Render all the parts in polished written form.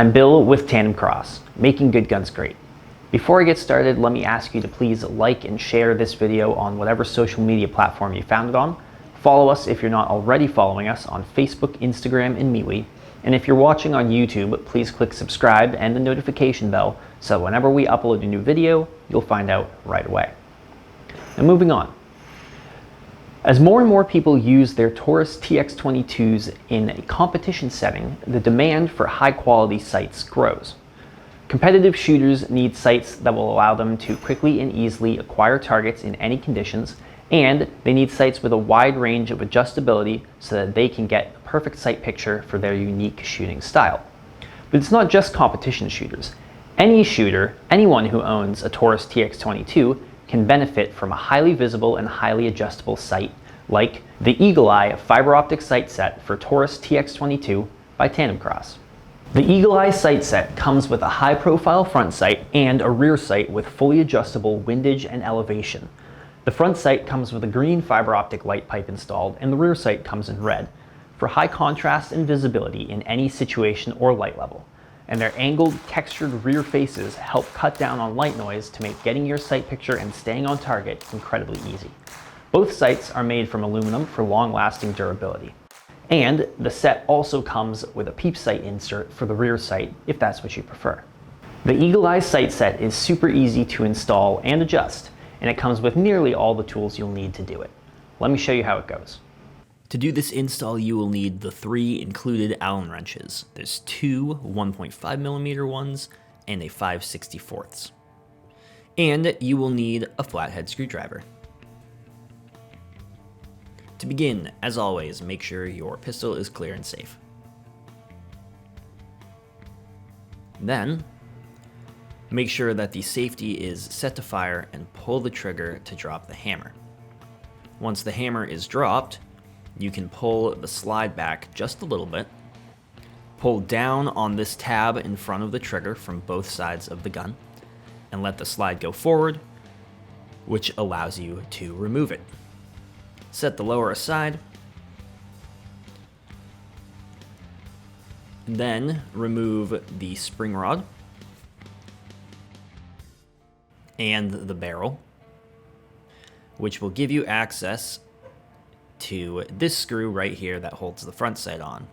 I'm Bill with TANDEMKROSS, making good guns great. Before I get started, let me ask you to please like and share this video on whatever social media platform you found it on. Follow us if you're not already following us on Facebook, Instagram, and MeWe. And if you're watching on YouTube, please click subscribe and the notification bell so whenever we upload a new video, you'll find out right away. Now moving on. As more and more people use their Taurus TX22s in a competition setting, the demand for high-quality sights grows. Competitive shooters need sights that will allow them to quickly and easily acquire targets in any conditions, and they need sights with a wide range of adjustability so that they can get the perfect sight picture for their unique shooting style. But it's not just competition shooters. Any shooter, anyone who owns a Taurus TX22, can benefit from a highly visible and highly adjustable sight like the Eagle Eye Fiber Optic Sight Set for Taurus TX22 by TANDEMKROSS. The Eagle Eye Sight Set comes with a high-profile front sight and a rear sight with fully adjustable windage and elevation. The front sight comes with a green fiber optic light pipe installed, and the rear sight comes in red for high contrast and visibility in any situation or light level. And their angled, textured rear faces help cut down on light noise to make getting your sight picture and staying on target incredibly easy. Both sights are made from aluminum for long-lasting durability. And the set also comes with a peep sight insert for the rear sight if that's what you prefer. The Eagle Eye Sight Set is super easy to install and adjust, and it comes with nearly all the tools you'll need to do it. Let me show you how it goes. To do this install, you will need the 3 included Allen wrenches. There's 2 1.5mm ones and a 5/64. And you will need a flathead screwdriver. To begin, as always, make sure your pistol is clear and safe. Then, make sure that the safety is set to fire and pull the trigger to drop the hammer. Once the hammer is dropped, you can pull the slide back just a little bit, pull down on this tab in front of the trigger from both sides of the gun, and let the slide go forward, which allows you to remove it. Set the lower aside, then remove the spring rod and the barrel, which will give you access to this screw right here that holds the front sight on.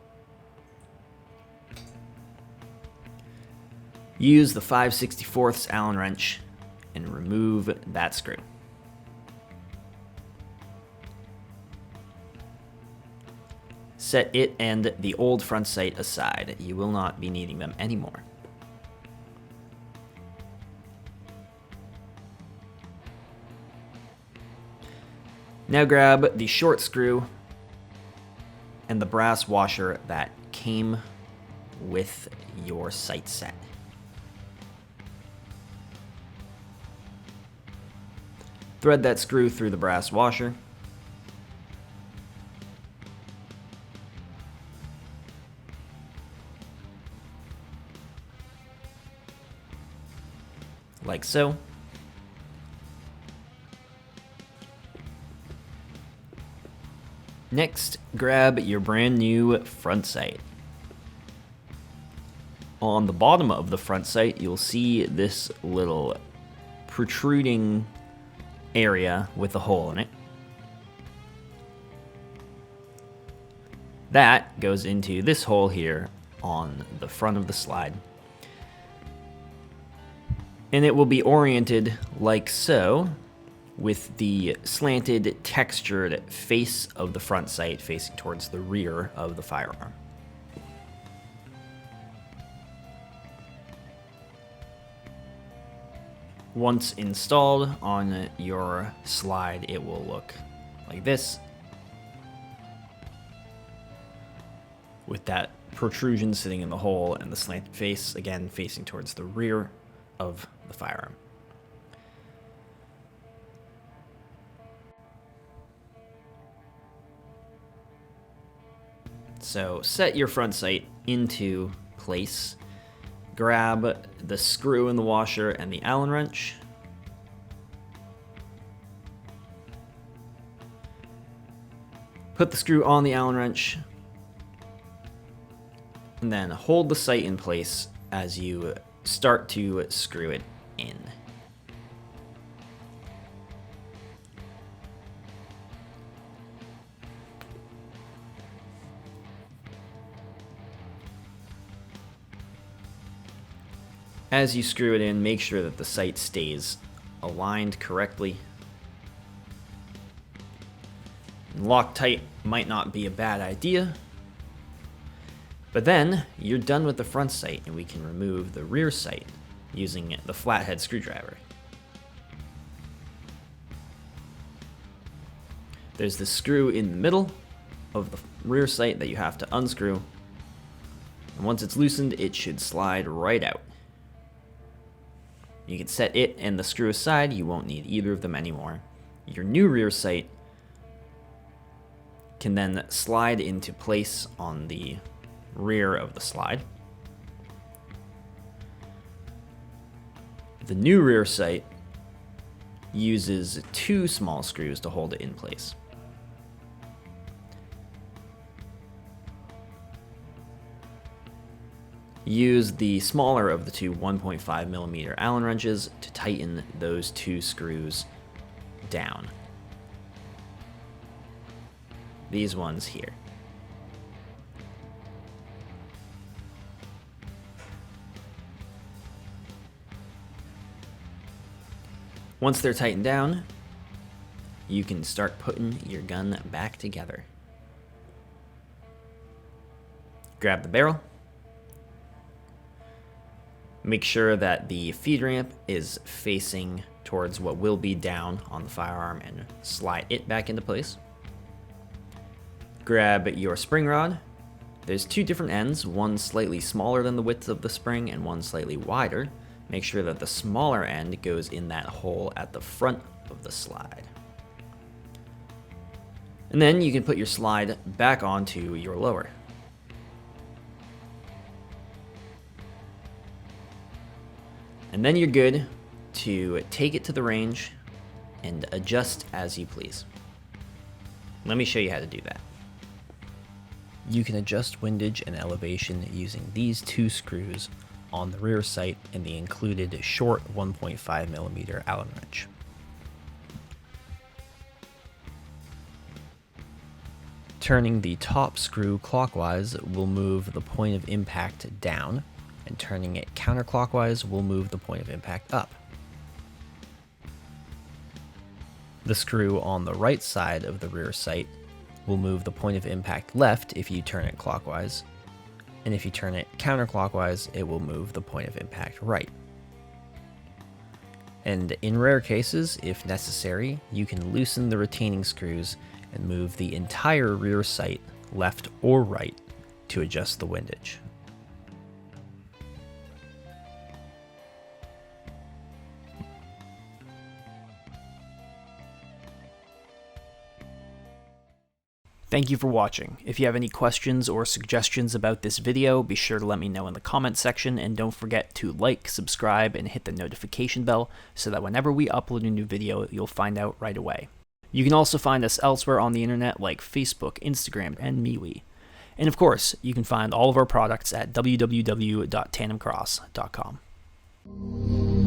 Use the 5/64 Allen wrench and remove that screw. Set it and the old front sight aside. You will not be needing them anymore. Now grab the short screw and the brass washer that came with your sight set. Thread that screw through the brass washer. Like so. Next, grab your brand new front sight. On the bottom of the front sight, you'll see this little protruding area with a hole in it. That goes into this hole here on the front of the slide. And it will be oriented like so, with the slanted, textured face of the front sight facing towards the rear of the firearm. Once installed on your slide, it will look like this, with that protrusion sitting in the hole and the slanted face, again, facing towards the rear of the firearm. So set your front sight into place. Grab the screw in the washer and the Allen wrench. Put the screw on the Allen wrench, and then hold the sight in place as you start to screw it in. As you screw it in, make sure that the sight stays aligned correctly. Loctite might not be a bad idea, but then you're done with the front sight and we can remove the rear sight using the flathead screwdriver. There's this screw in the middle of the rear sight that you have to unscrew, and once it's loosened, it should slide right out. You can set it and the screw aside, you won't need either of them anymore. Your new rear sight can then slide into place on the rear of the slide. The new rear sight uses 2 small screws to hold it in place. Use the smaller of the 2 1.5mm Allen wrenches to tighten those 2 screws down. These ones here. Once they're tightened down, you can start putting your gun back together. Grab the barrel. Make sure that the feed ramp is facing towards what will be down on the firearm and slide it back into place. Grab your spring rod. There's 2 different ends, one slightly smaller than the width of the spring and one slightly wider. Make sure that the smaller end goes in that hole at the front of the slide. And then you can put your slide back onto your lower. And then you're good to take it to the range and adjust as you please. Let me show you how to do that. You can adjust windage and elevation using these 2 screws on the rear sight and the included short 1.5mm Allen wrench. Turning the top screw clockwise will move the point of impact down, and turning it counterclockwise will move the point of impact up. The screw on the right side of the rear sight will move the point of impact left if you turn it clockwise, and if you turn it counterclockwise, it will move the point of impact right. And in rare cases, if necessary, you can loosen the retaining screws and move the entire rear sight left or right to adjust the windage. Thank you for watching. If you have any questions or suggestions about this video, be sure to let me know in the comment section, and don't forget to like, subscribe, and hit the notification bell so that whenever we upload a new video, you'll find out right away. You can also find us elsewhere on the internet like Facebook, Instagram, and MeWe. And of course, you can find all of our products at www.tandemkross.com.